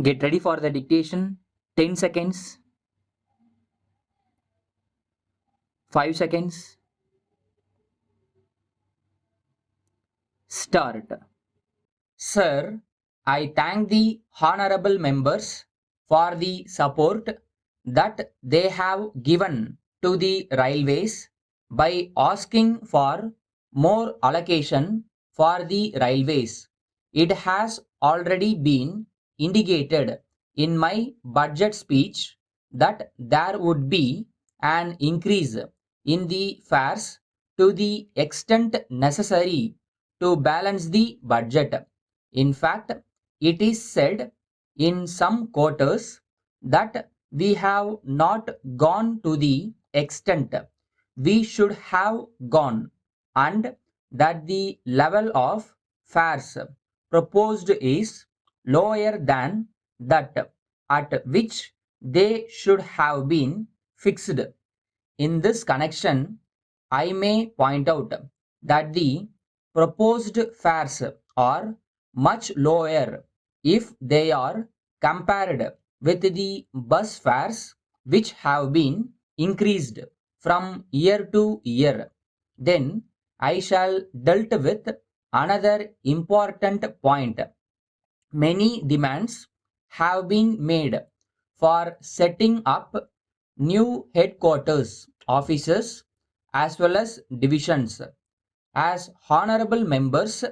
Get ready for the dictation. 10 seconds, 5 seconds, start. Sir, I thank the honorable members for the support that they have given to the railways by asking for more allocation for the railways. It has already been indicated in my budget speech that there would be an increase in the fares to the extent necessary to balance the budget. In fact, it is said in some quarters that we have not gone to the extent we should have gone, and that the level of fares proposed is lower than that at which they should have been fixed. In this connection, I may point out that the proposed fares are much lower if they are compared with the bus fares which have been increased from year to year. Then I shall dealt with another important point. Many demands have been made for setting up new headquarters, offices, as well as divisions. As honorable members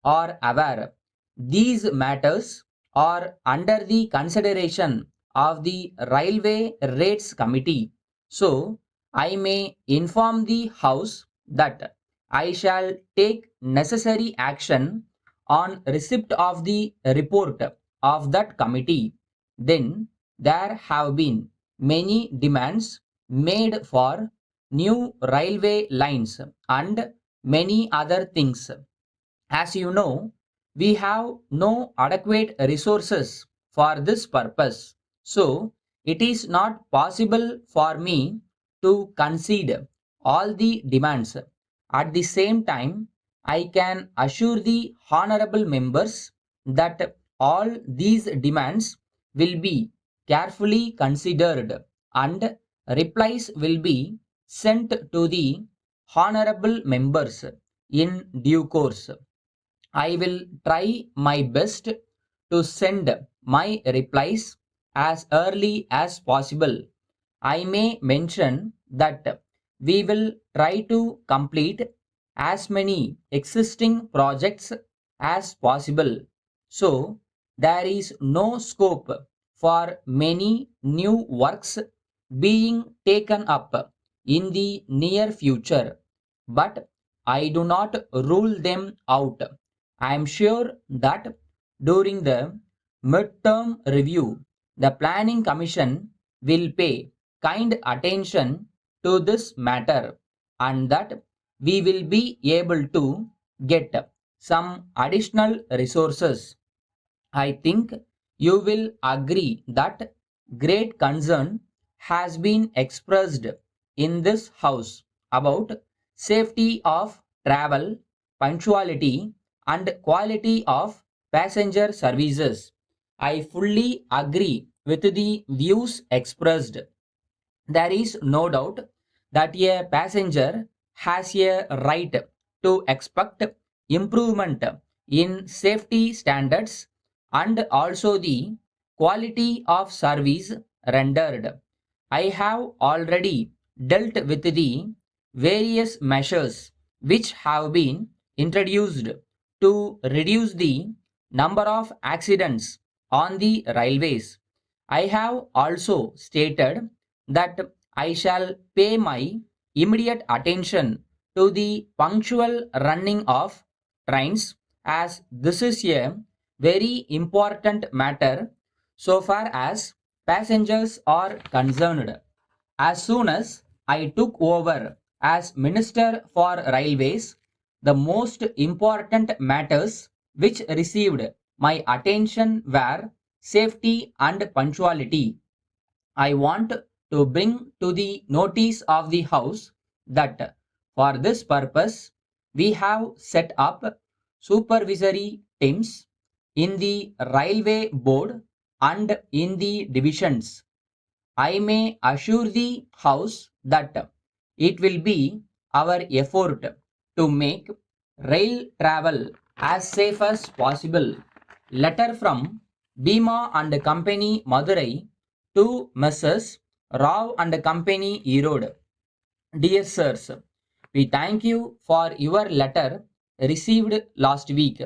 are aware, these matters are under the consideration of the Railway Rates Committee. So, I may inform the House that I shall take necessary action on receipt of the report of that committee. Then there have been many demands made for new railway lines and many other things. As you know, we have no adequate resources for this purpose. So, it is not possible for me to concede all the demands. At the same time, I can assure the honorable members that all these demands will be carefully considered and replies will be sent to the honorable members in due course. I will try my best to send my replies as early as possible. I may mention that we will try to complete as many existing projects as possible. So, there is no scope for many new works being taken up in the near future, but I do not rule them out. I am sure that during the midterm review, the Planning Commission will pay kind attention to this matter and that we will be able to get some additional resources. I think you will agree that great concern has been expressed in this house about safety of travel, punctuality, and quality of passenger services. I fully agree with the views expressed. There is no doubt that a passenger has a right to expect improvement in safety standards and also the quality of service rendered. I have already dealt with the various measures which have been introduced to reduce the number of accidents on the railways. I have also stated that I shall pay my immediate attention to the punctual running of trains, as this is a very important matter so far as passengers are concerned. As soon as I took over as Minister for Railways, the most important matters which received my attention were safety and punctuality. I want to bring to the notice of the House that for this purpose we have set up supervisory teams in the Railway Board and in the divisions. I may assure the House that it will be our effort to make rail travel as safe as possible. Letter from Bhima and Company Madurai to Messrs. Rao and Company Erode. Dear sirs, we thank you for your letter received last week.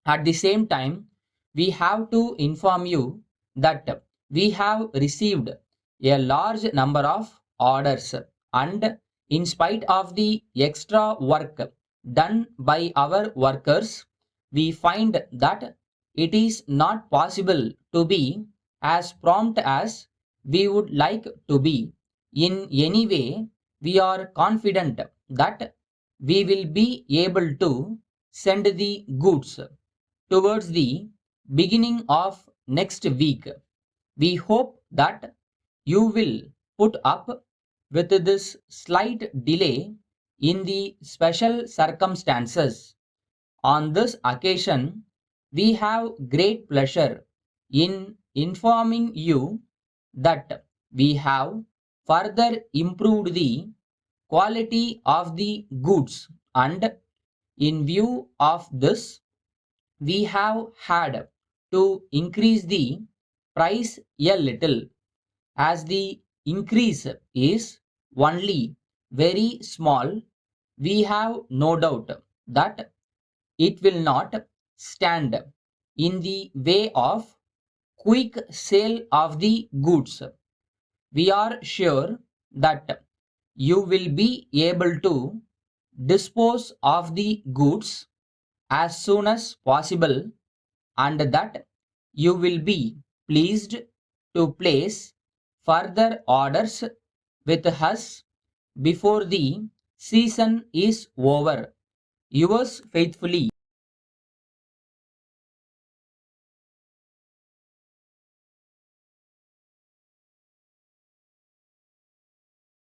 At the same time, we have to inform you that we have received a large number of orders, and in spite of the extra work done by our workers, we find that it is not possible to be as prompt as we would like to be. In any way, we are confident that we will be able to send the goods towards the beginning of next week. We hope that you will put up with this slight delay in the special circumstances. On this occasion, we have great pleasure in informing you that we have further improved the quality of the goods, and in view of this, we have had to increase the price a little. As the increase is only very small, we have no doubt that it will not stand in the way of quick sale of the goods. We are sure that you will be able to dispose of the goods as soon as possible, and that you will be pleased to place further orders with us before the season is over. Yours faithfully,